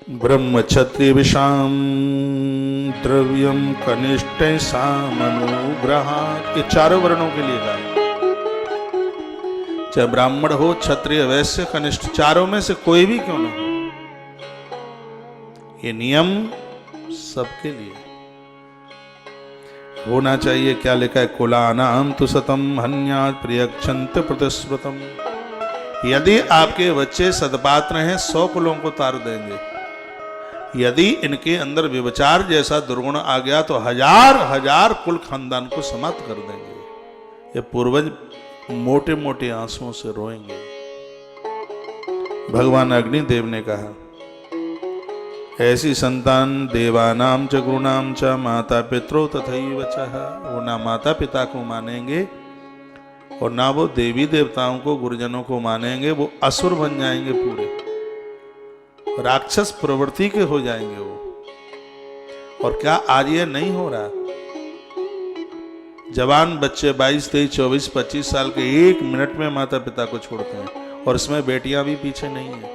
ब्रह्म क्षत्रिय विषाम द्रव्यम कनिष्ठ सामनुग्रहात्, ये चारों वर्णों के लिए गाय, चाहे ब्राह्मण हो, क्षत्रिय, वैश्य, कनिष्ठ, चारों में से कोई भी क्यों ना हो, ये नियम सबके लिए होना चाहिए। क्या लिखा है? कुलानाम तु सतम हन्यात् प्रियक्षन्त प्रतिश्रुतम। यदि आपके बच्चे सद्पात्र हैं 100 कुलों को तार देंगे, यदि इनके अंदर व्यभिचार जैसा दुर्गुण आ गया तो हजार हजार कुल खानदान को समाप्त कर देंगे। ये पूर्वज मोटे मोटे आंसुओं से रोएंगे। भगवान अग्निदेव ने कहा, ऐसी संतान देवानाम च गुरुनाम च माता पितरो तथैव च, वो ना माता पिता को मानेंगे और ना वो देवी देवताओं को, गुरुजनों को मानेंगे, वो असुर बन जाएंगे, पूरे राक्षस प्रवृत्ति के हो जाएंगे वो। और क्या आज ये नहीं हो रहा? जवान बच्चे 22, 23, 24, 25 साल के 1 मिनट में माता पिता को छोड़ते हैं, और इसमें बेटियां भी पीछे नहीं है।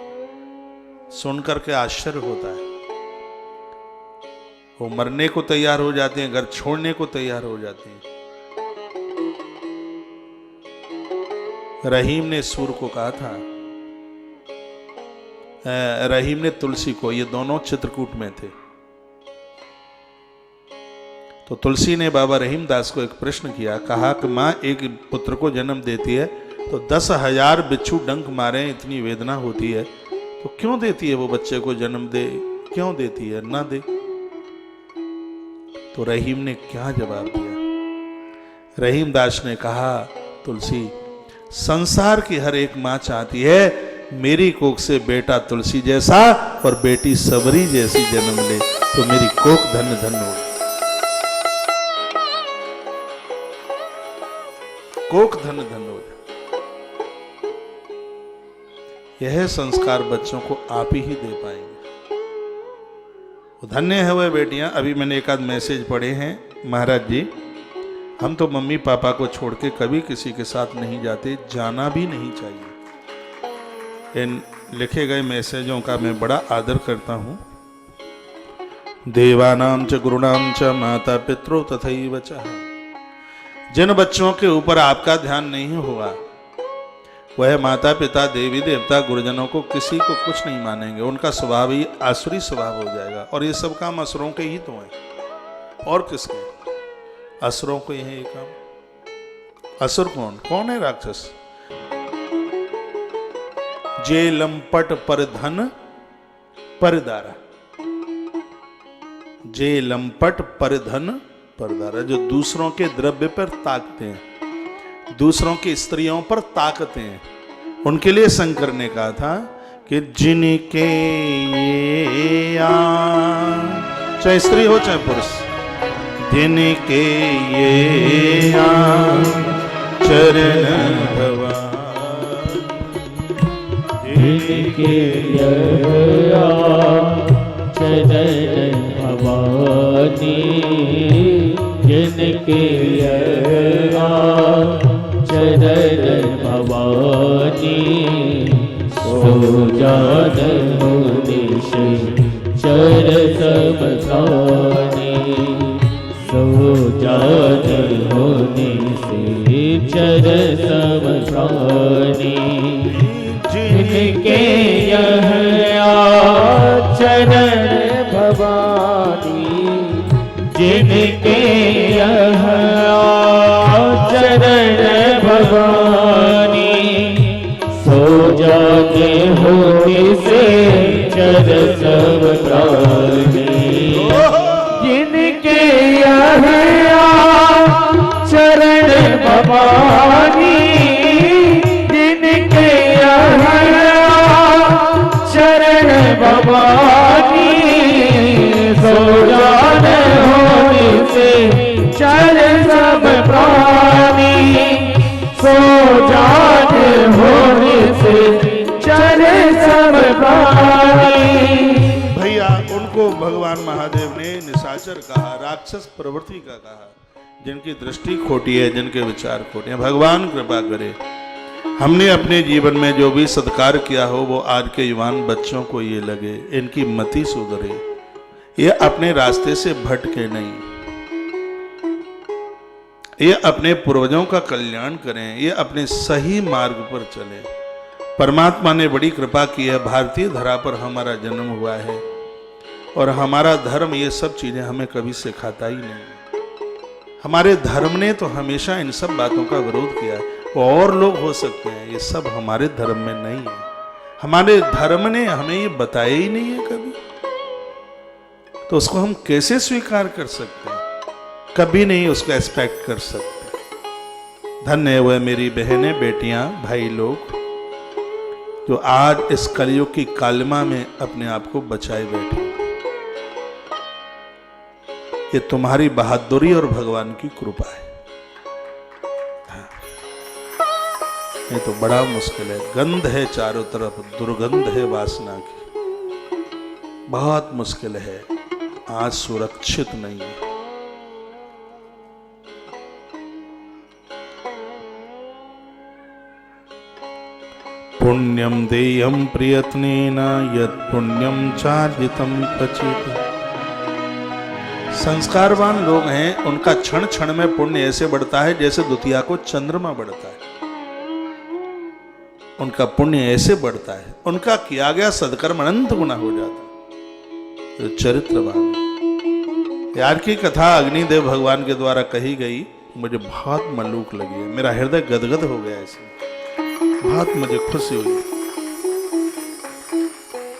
सुनकर के आश्चर्य होता है। वो मरने को तैयार हो जाती हैं, घर छोड़ने को तैयार हो जाती हैं। रहीम ने सूर को कहा था, रहीम ने तुलसी को, ये दोनों चित्रकूट में थे, तो तुलसी ने बाबा रहीम दास को एक प्रश्न किया, कहा कि माँ एक पुत्र को जन्म देती है तो 10,000 बिच्छू डंक मारे, इतनी वेदना होती है, तो क्यों देती है वो बच्चे को जन्म दे, क्यों देती है, ना दे। तो रहीम ने क्या जवाब दिया? रहीम दास ने कहा, तुलसी, संसार की हर एक मां चाहती है मेरी कोख से बेटा तुलसी जैसा और बेटी सबरी जैसी जन्म ले, तो मेरी कोख धन्य धन्य हो, कोख धन्य धन्य हो। यह संस्कार बच्चों को आप ही दे पाएंगे। धन्य है वह बेटियां। अभी मैंने एक आध मैसेज पढ़े हैं, महाराज जी हम तो मम्मी पापा को छोड़ के कभी किसी के साथ नहीं जाते, जाना भी नहीं चाहिए। इन लिखे गए मैसेजों का मैं बड़ा आदर करता हूं। देवानाम च गुरुनाम च माता पितरो तथैव च, जिन बच्चों के ऊपर आपका ध्यान नहीं हुआ वह माता पिता, देवी देवता, गुरुजनों को किसी को कुछ नहीं मानेंगे, उनका स्वभाव ही आसुरी स्वभाव हो जाएगा। और ये सब काम असुरों के ही तो हैं, और किसके? असुरों को यही काम। असुर कौन? कौन है राक्षस? जे लंपट पर धन परदारा, जे लंपट पर धन परदारा, जो दूसरों के द्रव्य पर ताकते हैं, दूसरों की स्त्रियों पर ताकते हैं, उनके लिए शंकर ने कहा था कि जिनके ये चाहे स्त्री हो चाहे पुरुष, जिनके ये चरण भवानी, जिनके चरण भवानी, जिनके चरण भवानी, सो जान निश चर समसानी, सो जान निश चर समसानी, जिनके यह चरण भवानी, जिनके यह चरण भवानी, सो जाते होने से चर सब प्राणी, जिनके यह चरण भवानी, जिनके यह चरण भवानी, सो जाते होने से चर सब प्राणी, सो जाते होने से चर सब प्राणी। भैया उनको भगवान महादेव ने निशाचर कहा, राक्षस प्रवृत्ति का कहा, जिनकी दृष्टि खोटी है, जिनके विचार खोटे हैं। भगवान कृपा करे हमने अपने जीवन में जो भी सत्कार किया हो वो आज के युवान बच्चों को ये लगे, इनकी मति सुधरे, ये अपने रास्ते से भटके नहीं, ये अपने पूर्वजों का कल्याण करें, ये अपने सही मार्ग पर चले। परमात्मा ने बड़ी कृपा की है, भारतीय धरा पर हमारा जन्म हुआ है और हमारा धर्म ये सब चीजें हमें कभी सिखाता ही नहीं। हमारे धर्म ने तो हमेशा इन सब बातों का विरोध किया है। और लोग हो सकते हैं, ये सब हमारे धर्म में नहीं है। हमारे धर्म ने हमें ये बताया ही नहीं है कभी, तो उसको हम कैसे स्वीकार कर सकते हैं? कभी नहीं उसको एक्सपेक्ट कर सकते। धन्य है वह मेरी बहनें, बेटियां, भाई लोग जो आज इस कलयुग की कालिमा में अपने आप को बचाए बैठे। ये तुम्हारी बहादुरी और भगवान की कृपा है। ये तो बड़ा मुश्किल है, गंध है चारों तरफ, दुर्गंध है वासना की, बहुत मुश्किल है, आज सुरक्षित नहीं है। पुण्यम देयम प्रयत्नेन यत् पुण्यम चार्जितम क्वचित्। संस्कारवान लोग हैं, उनका क्षण क्षण में पुण्य ऐसे बढ़ता है जैसे द्वितीया को चंद्रमा बढ़ता है। उनका पुण्य ऐसे बढ़ता है, उनका किया गया सदकर्म अनंत गुना हो जाता है। जो चरित्रवान है। यार की कथा अग्निदेव भगवान के द्वारा कही गई, मुझे बहुत मलूक लगी है, मेरा हृदय गदगद हो गया ऐसे, बहुत मुझे खुशी हुई।